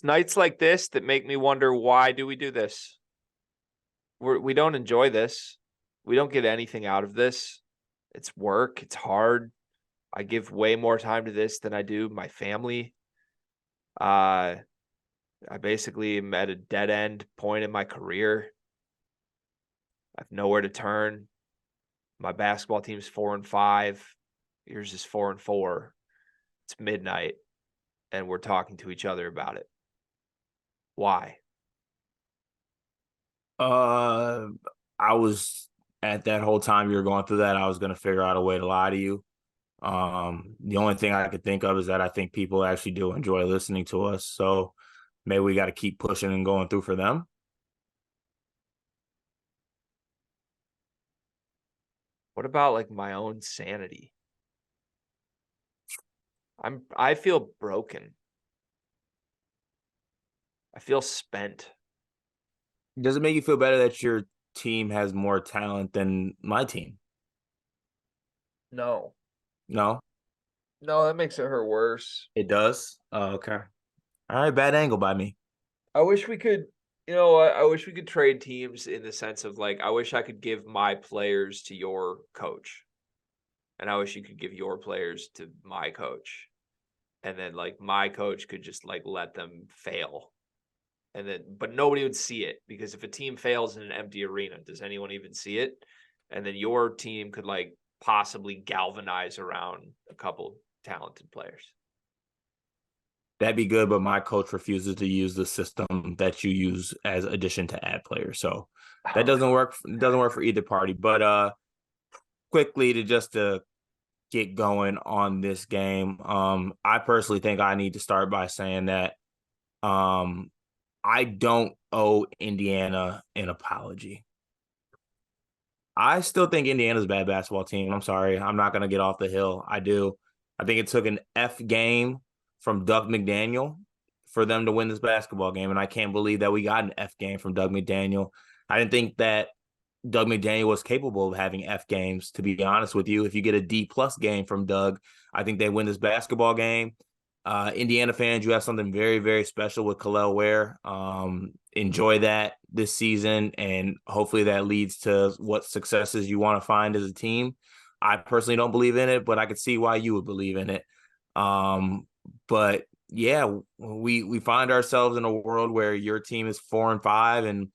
It's nights like this that make me wonder, why do we do this? We don't enjoy this. We don't get anything out of this. It's work. It's hard. I give way more time to this than I do my family. I basically am at a dead end point in my career. I have nowhere to turn. My basketball team's 4-5. Yours is 4-4. It's midnight, and we're talking to each other about it. Why? I was at that whole time you were going through that, I was going to figure out a way to lie to you. The only thing I could think of is that I think people actually do enjoy listening to us. So maybe we got to keep pushing and going through for them. What about like my own sanity? I feel broken. I feel spent. Does it make you feel better that your team has more talent than my team? No. No, No, that makes it hurt worse. it does. Oh, okay. All right, bad angle by me. I wish we could, you know what? I wish we could trade teams in the sense of like, I wish I could give my players to your coach. And I wish you could give your players to my coach. And then like my coach could just like let them fail. And then, but nobody would see it, because if a team fails in an empty arena, does anyone even see it? And then your team could like possibly galvanize around a couple talented players. That'd be good, but my coach refuses to use the system that you use as addition to add players. So that Oh, doesn't work. It doesn't work for either party. But quickly to get going on this game, I personally think I need to start by saying that um I don't owe Indiana an apology. I still think Indiana's a bad basketball team. I'm sorry. I'm not going to get off the hill. I do. I think it took an F game from Doug McDaniel for them to win this basketball game. And I can't believe that we got an F game from Doug McDaniel. I didn't think that Doug McDaniel was capable of having F games, to be honest with you. If you get a D plus game from Doug, I think they win this basketball game. Indiana fans, you have something very, very special with Khalil Ware. Enjoy that this season, and hopefully that leads to what successes you want to find as a team. I personally don't believe in it, but I could see why you would believe in it. But yeah, we find ourselves in a world where your team is 4-5 and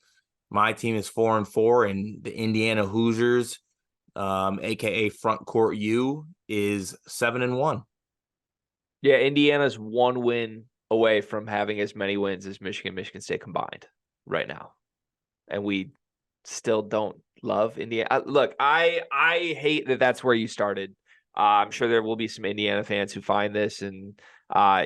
my team is 4-4, and the Indiana Hoosiers, aka Front Court U, is 7-1. yeah, Indiana's one win away from having as many wins as Michigan State combined right now. And we still don't love Indiana. Look, I hate that that's where you started. I'm sure there will be some Indiana fans who find this and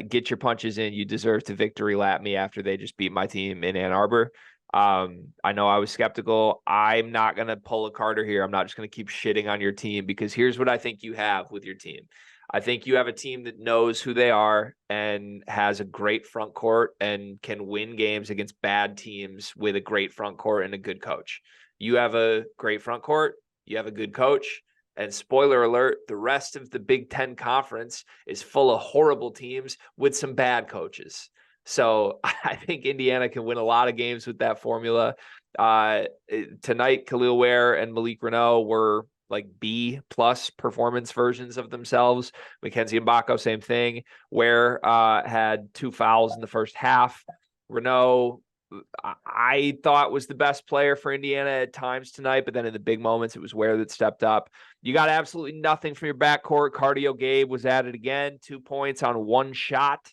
get your punches in. You deserve to victory lap me after they just beat my team in Ann Arbor. I know I was skeptical. I'm not going to pull a Carter here. I'm not just going to keep shitting on your team, because here's what I think you have with your team. I think you have a team that knows who they are and has a great front court and can win games against bad teams with a great front court and a good coach. You have a great front court. You have a good coach. And spoiler alert, the rest of the Big Ten Conference is full of horrible teams with some bad coaches. So I think Indiana can win a lot of games with that formula. Tonight, Khalil Ware and Malik Reneau were like B plus performance versions of themselves. Mackenzie Mbako, same thing. Ware had 2 fouls in the first half. Reneau, I thought was the best player for Indiana at times tonight, but then in the big moments, it was Ware that stepped up. You got absolutely nothing from your backcourt. Cardio Gabe was at it again, 2 points on 1 shot.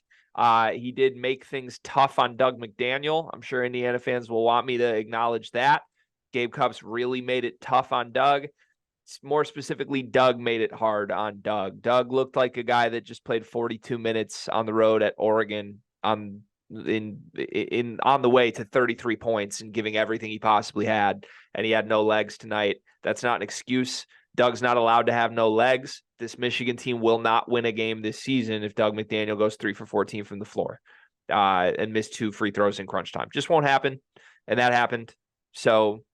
He did make things tough on Doug McDaniel. I'm sure Indiana fans will want me to acknowledge that. Gabe Cupps really made it tough on Doug. More specifically, Doug made it hard on Doug. Doug looked like a guy that just played 42 minutes on the road at Oregon on the way to 33 points and giving everything he possibly had, and he had no legs tonight. That's not an excuse. Doug's not allowed to have no legs. This Michigan team will not win a game this season if Doug McDaniel goes 3 for 14 from the floor and missed 2 free throws in crunch time. Just won't happen, and that happened. So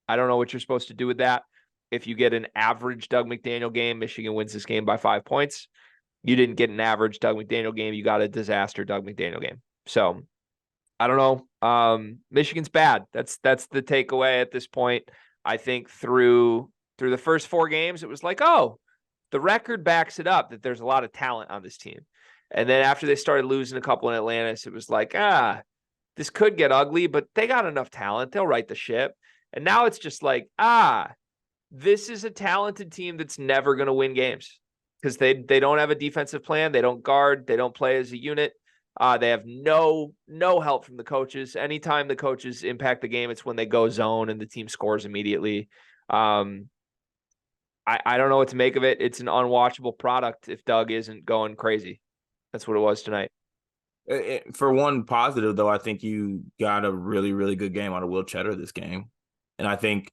I don't know what you're supposed to do with that. If you get an average Doug McDaniel game, Michigan wins this game by 5 points. You didn't get an average Doug McDaniel game. You got a disaster Doug McDaniel game. So I don't know. Michigan's bad. That's the takeaway at this point. I think through the first 4 games, it was like, oh, the record backs it up that there's a lot of talent on this team. And then after they started losing a couple in Atlantis, it was like, this could get ugly, but they got enough talent. They'll right the ship. And now it's just like, this is a talented team that's never going to win games because they don't have a defensive plan. They don't guard. They don't play as a unit. They have no help from the coaches. Anytime the coaches impact the game, it's when they go zone and the team scores immediately. I don't know what to make of it. It's an unwatchable product if Doug isn't going crazy. That's what it was tonight. For one positive, though, I think you got a really, really good game out of Will Cheddar this game. And I think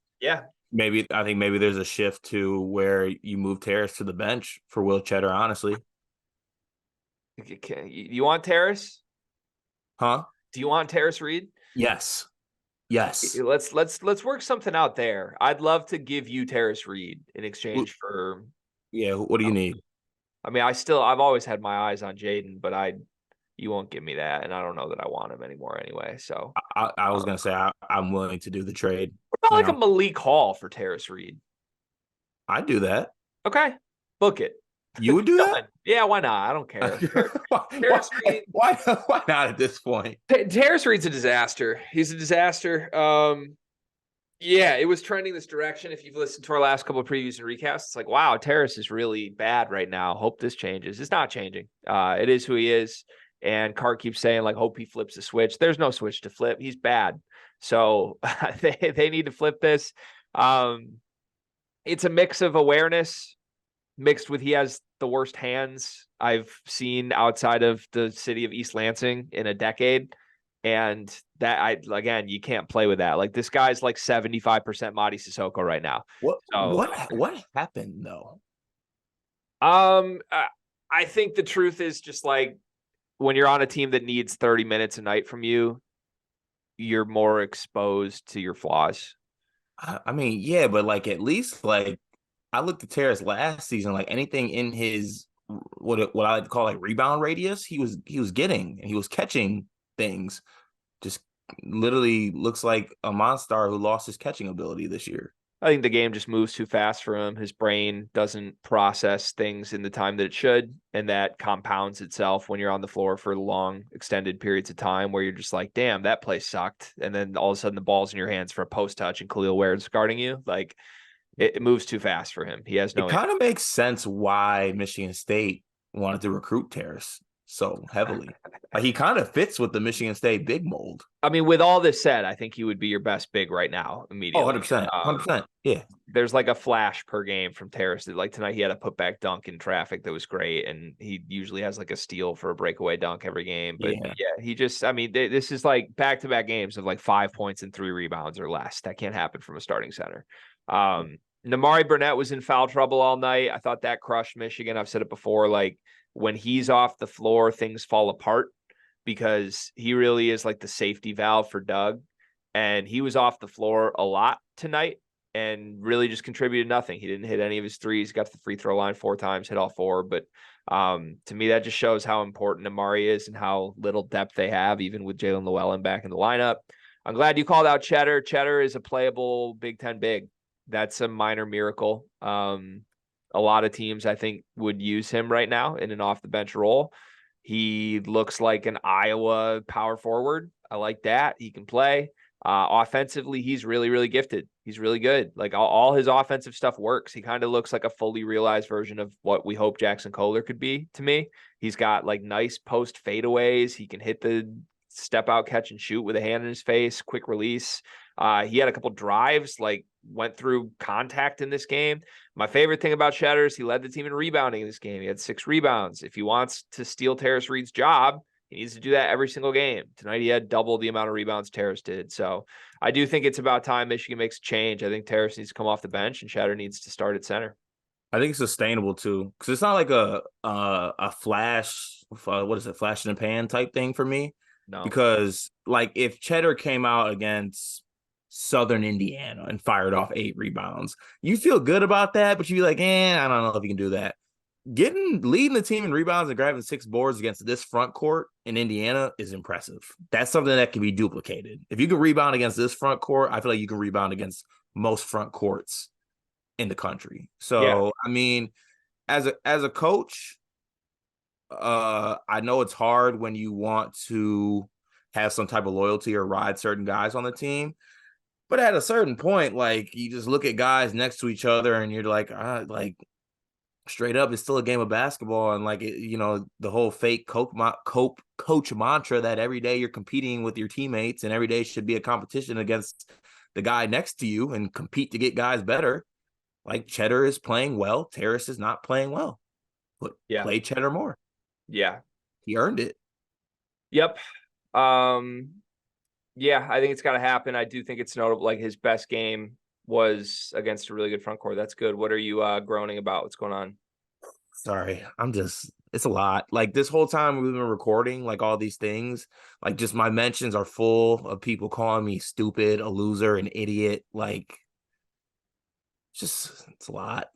maybe there's a shift to where you move Terrace to the bench for Will Cheddar, honestly. You want Terrace? Huh? Do you want Terrance Reed? Yes. Let's work something out there. I'd love to give you Terrance Reed in exchange for. Yeah. What do you need? I mean, I've always had my eyes on Jaden, but you won't give me that, and I don't know that I want him anymore anyway. So I was gonna say I'm willing to do the trade. What about like a Malik Hall for Terrance Reed? I'd do that. Okay, book it. You would do that? Yeah, why not? I don't care. Why not at this point? Terrance Reed's a disaster. He's a disaster. Yeah, it was trending this direction. If you've listened to our last couple of previews and recasts, it's like, wow, Terrace is really bad right now. Hope this changes. It's not changing. It is who he is. And Cart keeps saying, like, hope he flips the switch. There's no switch to flip. He's bad. So they need to flip this. It's a mix of awareness mixed with he has the worst hands I've seen outside of the city of East Lansing in a decade. And that again, you can't play with that. Like this guy's like 75% Madi Sissoko right now. What happened though? I think the truth is just like when you're on a team that needs 30 minutes a night from you, you're more exposed to your flaws. I mean, yeah, but like at least like I looked at Terrace last season, like anything in his what I like to call like rebound radius, he was getting and he was catching things. Just literally looks like a monster who lost his catching ability this year. I think the game just moves too fast for him. His brain doesn't process things in the time that it should, and that compounds itself when you're on the floor for long, extended periods of time where you're just like, damn, that play sucked. And then all of a sudden the ball's in your hands for a post touch and Khalil Ware's guarding you. Like it moves too fast for him. He has no. It kind of makes sense why Michigan State wanted to recruit Terrace so heavily. Like he kind of fits with the Michigan State big mold. I mean, with all this said, I think he would be your best big right now immediately. 100%. 100%. Yeah. There's like a flash per game from Terrace. Like tonight, he had a putback dunk in traffic that was great, and he usually has like a steal for a breakaway dunk every game. But yeah he just, I mean, this is like back-to-back games of like 5 points and 3 rebounds or less. That can't happen from a starting center. Namari Burnett was in foul trouble all night. I thought that crushed Michigan. I've said it before, like when he's off the floor, things fall apart because he really is like the safety valve for Doug. And he was off the floor a lot tonight and really just contributed nothing. He didn't hit any of his threes, got to the free throw line 4 times, hit all 4. But to me, that just shows how important Amari is and how little depth they have, even with Jalen Llewellyn back in the lineup. I'm glad you called out Cheddar. Cheddar is a playable Big Ten big. That's a minor miracle. A lot of teams, I think, would use him right now in an off-the-bench role. He looks like an Iowa power forward. I like that. He can play. Offensively, he's really, really gifted. He's really good. Like all his offensive stuff works. He kind of looks like a fully realized version of what we hope Jackson Kohler could be to me. He's got like nice post fadeaways. He can hit the step out, catch and shoot with a hand in his face, quick release. He had a couple drives, like went through contact in this game. My favorite thing about Cheddar is he led the team in rebounding in this game. He had 6 rebounds. If he wants to steal Terrance Reed's job, he needs to do that every single game. Tonight, he had double the amount of rebounds Terrace did. So I do think it's about time Michigan makes a change. I think Terrace needs to come off the bench and Cheddar needs to start at center. I think it's sustainable too, because it's not like a flash, what is it, flash in the pan type thing for me. No, because like if Cheddar came out against Southern Indiana and fired off 8 rebounds, you feel good about that, but you'd be like, I don't know if you can do that. leading the team in rebounds and grabbing 6 boards against this front court in Indiana is impressive. That's something that can be duplicated. If you can rebound against this front court, I feel like you can rebound against most front courts in the country. Yeah. So, I mean, as a coach, I know it's hard when you want to have some type of loyalty or ride certain guys on the team. But at a certain point, like you just look at guys next to each other and you're like straight up, it's still a game of basketball. And like, the whole fake coach mantra that every day you're competing with your teammates and every day should be a competition against the guy next to you and compete to get guys better. Like Cheddar is playing well. Terrace is not playing well. But Yeah. play Cheddar more. Yeah. He earned it. Yep. Yeah, I think it's got to happen. I do think it's notable. Like his best game was against a really good front court. That's good. What are you groaning about? What's going on? Sorry, it's a lot. Like this whole time we've been recording, like all these things, like just my mentions are full of people calling me stupid, a loser, an idiot. Like, it's a lot.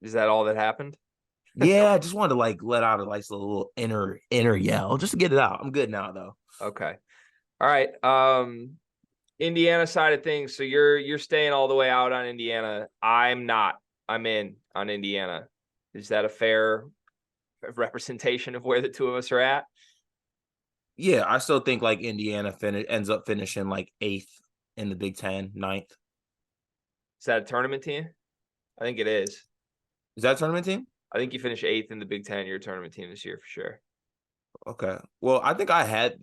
Is that all that happened? Yeah, I just wanted to like let out a nice little inner yell just to get it out. I'm good now though. Okay. All right. Indiana side of things. So you're staying all the way out on Indiana. I'm not. I'm in on Indiana. Is that a fair representation of where the two of us are at? Yeah, I still think like Indiana ends up finishing like 8th in the Big Ten, 9th. Is that a tournament team? I think it is. Is that a tournament team? I think you finish 8th in the Big Ten. You're a tournament team this year for sure. Okay. Well, I think I had.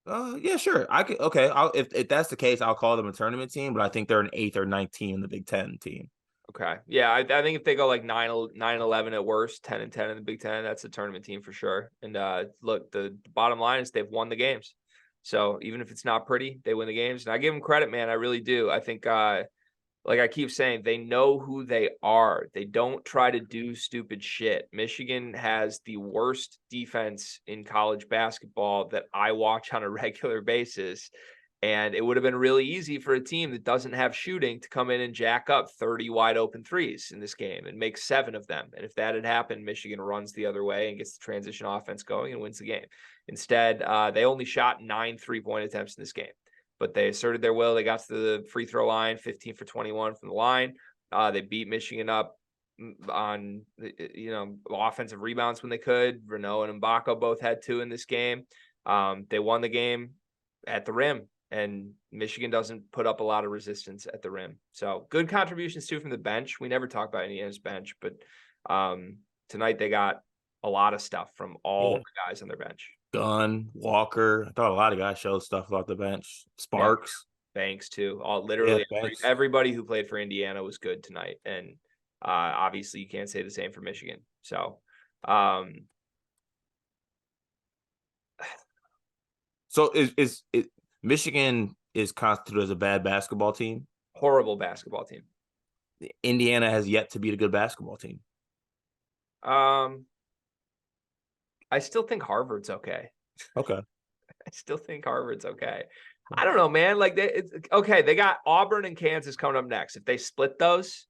Yeah, sure. I could. Okay. If that's the case, I'll call them a tournament team. But I think they're an 8th or 9th team in the Big Ten team. Okay. Yeah, I think if they go like 9-11 at worst, 10-10 in the Big Ten, that's a tournament team for sure. And look, the bottom line is they've won the games. So even if it's not pretty, they win the games. And I give them credit, man. I really do. I think like I keep saying, they know who they are. They don't try to do stupid shit. Michigan has the worst defense in college basketball that I watch on a regular basis. And it would have been really easy for a team that doesn't have shooting to come in and jack up 30 wide open threes in this game and make 7 of them. And if that had happened, Michigan runs the other way and gets the transition offense going and wins the game. Instead, they only shot 9 3-point attempts in this game, but they asserted their will. They got to the free throw line, 15 for 21 from the line. They beat Michigan up on, offensive rebounds when they could. Renault and Mbako both had 2 in this game. They won the game at the rim. And Michigan doesn't put up a lot of resistance at the rim. So good contributions too from the bench. We never talk about Indiana's bench, but tonight they got a lot of stuff from all the guys on their bench. Gunn, Walker. I thought a lot of guys showed stuff off the bench. Sparks. Yeah. Banks too. Literally Banks. everybody who played for Indiana was good tonight. And obviously you can't say the same for Michigan. So is Michigan is constituted as a bad basketball team? Horrible basketball team. Indiana has yet to beat a good basketball team. I still think Harvard's okay. Okay. I still think Harvard's okay. I don't know, man. Like they got Auburn and Kansas coming up next. If they split those,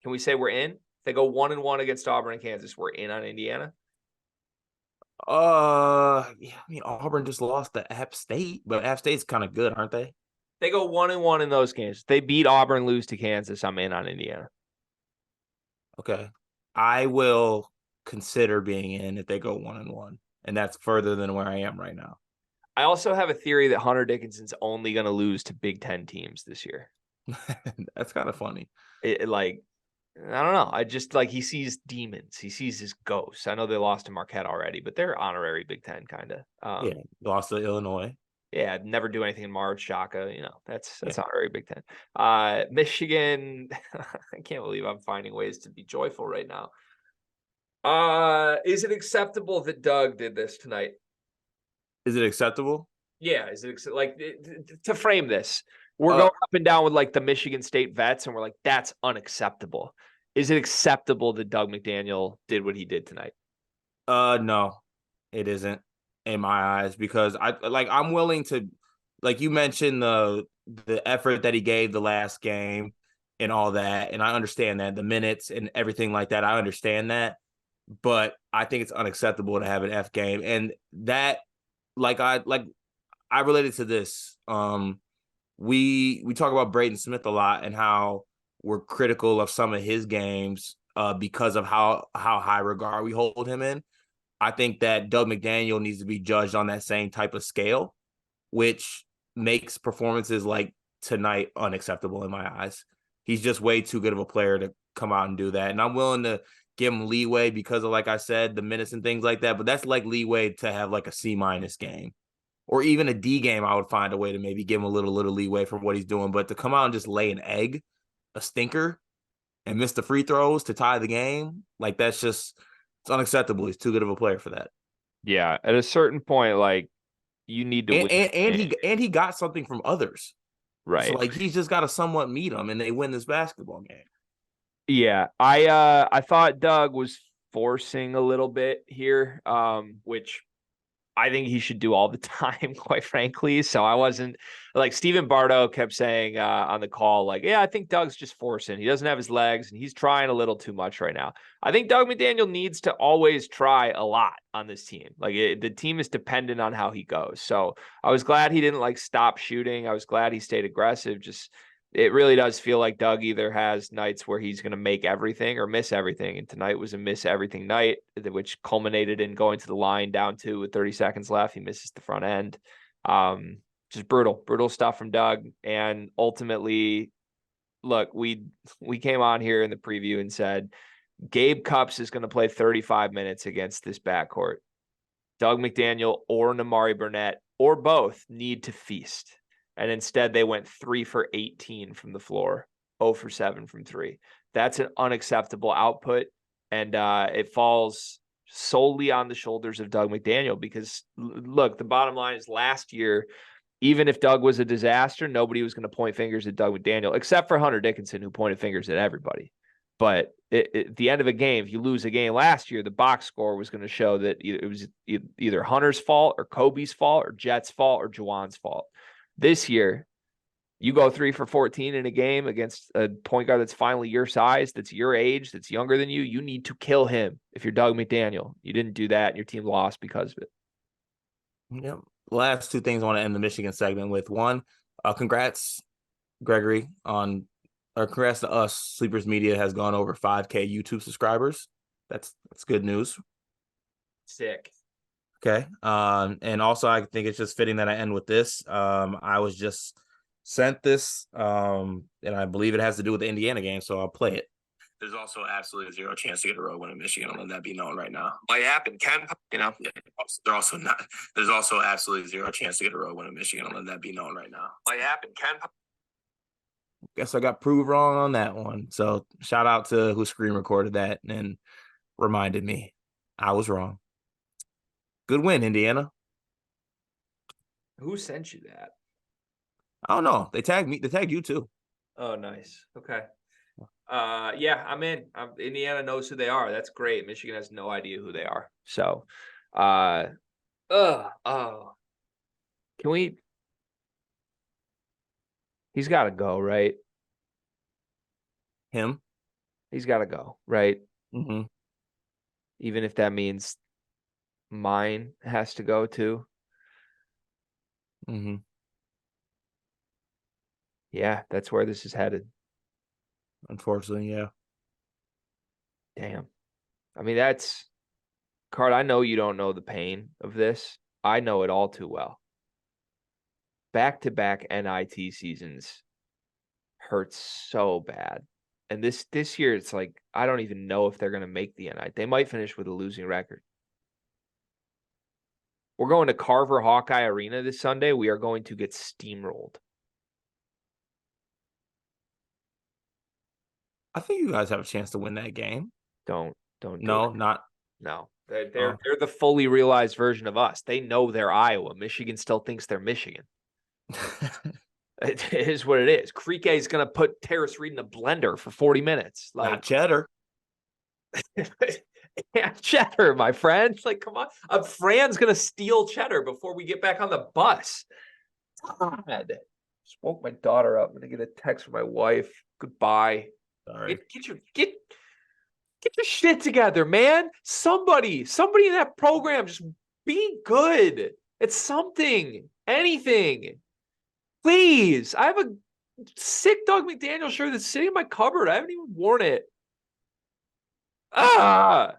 can we say we're in? If they go 1-1 against Auburn and Kansas, we're in on Indiana. Yeah, I mean Auburn just lost to App State, but App State's kind of good, aren't they? They go 1-1 in those games. They beat Auburn, lose to Kansas. I'm in on Indiana. Okay. I will consider being in if they go 1-1. And that's further than where I am right now. I also have a theory that Hunter Dickinson's only going to lose to Big Ten teams this year. That's kind of funny. I don't know. I just he sees demons. He sees his ghosts. I know they lost to Marquette already, but they're honorary Big Ten kind of. Yeah, lost to Illinois. Yeah, never do anything in March. Shaka, that's honorary Big Ten. Michigan. I can't believe I'm finding ways to be joyful right now. Is it acceptable that Doug did this tonight? Is it acceptable? Yeah. Is it to frame this? We're going up and down with the Michigan State vets, and we're like, that's unacceptable. Is it acceptable that Doug McDaniel did what he did tonight? No, it isn't in my eyes, because I'm willing to, like you mentioned, the effort that he gave the last game, and all that. And I understand that, the minutes and everything like that. I understand that. But I think it's unacceptable to have an F game. And that, I related to this. We talk about Braden Smith a lot and how we're critical of some of his games because of how high regard we hold him in. I think that Doug McDaniel needs to be judged on that same type of scale, which makes performances like tonight unacceptable in my eyes. He's just way too good of a player to come out and do that. And I'm willing to give him leeway because of, like I said, the minutes and things like that. But that's like leeway to have like a C- game or even a D game. I would find a way to maybe give him a little leeway for what he's doing. But to come out and just lay an egg, a stinker, and miss the free throws to tie the game, like it's unacceptable. He's too good of a player for that. Yeah, at a certain point, like you need to And win. he got something from others. So Right. like he's just got to somewhat meet them and they win this basketball game. Yeah, I thought Doug was forcing a little bit here, which I think he should do all the time, quite frankly. So I wasn't like Stephen Bardo kept saying on the call, like, yeah, I think Doug's just forcing. He doesn't have his legs and he's trying a little too much right now. I think Doug McDaniel needs to always try a lot on this team. Like the team is dependent on how he goes. So I was glad he didn't like stop shooting. I was glad he stayed aggressive. Just it really does feel like Doug either has nights where he's going to make everything or miss everything. And tonight was a miss everything night, which culminated in going to the line down 2 with 30 seconds left. He misses the front end. Just brutal stuff from Doug. And ultimately, look, we came on here in the preview and said, Gabe Cupps is going to play 35 minutes against this backcourt. Doug McDaniel or Namari Burnett or both need to feast. And instead, they went 3 for 18 from the floor, 0 for 7 from 3. That's an unacceptable output. And it falls solely on the shoulders of Doug McDaniel because, look, the bottom line is last year, even if Doug was a disaster, nobody was going to point fingers at Doug McDaniel, except for Hunter Dickinson, who pointed fingers at everybody. But at the end of a game, if you lose a game last year, the box score was going to show that it was either Hunter's fault or Kobe's fault or Jet's fault or Juwan's fault. This year, you go 3 for 14 in a game against a point guard that's finally your size, that's your age, that's younger than you. You need to kill him if you're Doug McDaniel. You didn't do that, and your team lost because of it. Yep. Last 2 things I want to end the Michigan segment with. One, congrats, Gregory, congrats to us. Sleepers Media has gone over 5K YouTube subscribers. That's good news. Sick. Okay. And also I think it's just fitting that I end with this. I was just sent this, and I believe it has to do with the Indiana game, so I'll play it. There's also absolutely zero chance to get a road win in Michigan. I'll let that be known right now. Might happen, can Yeah, they're also not. There's also absolutely zero chance to get a road win in Michigan. I'll let that be known right now. Might happen, can Guess I got proved wrong on that one. So shout out to who screen recorded that and reminded me I was wrong. Good win, Indiana. Who sent you that? I don't know. They tagged me. They tagged you too. Oh, nice. Okay. Yeah, I'm in. Indiana knows who they are. That's great. Michigan has no idea who they are. So, can we? He's got to go, right? Him? He's got to go, right? Mm-hmm. Even if that means mine has to go too. Mm-hmm. Yeah, that's where this is headed. Unfortunately, yeah. Damn. I mean, that's Card. I know you don't know the pain of this. I know it all too well. Back-to-back NIT seasons hurts so bad. And this year, it's like, I don't even know if they're going to make the NIT. They might finish with a losing record. We're going to Carver Hawkeye Arena this Sunday. We are going to get steamrolled. I think you guys have a chance to win that game. Don't No, not. No. They're the fully realized version of us. They know they're Iowa. Michigan still thinks they're Michigan. It is what it is. Creek is going to put Terrance Reed in a blender for 40 minutes. Like not cheddar. Yeah, cheddar, my friend. Like, come on. Fran's going to steal cheddar before we get back on the bus. God. Just woke my daughter up. I'm gonna get a text from my wife. Goodbye. Sorry. Get your shit together, man. Somebody in that program, just be good. It's something, anything. Please. I have a sick Doug McDaniel shirt that's sitting in my cupboard. I haven't even worn it. Ah.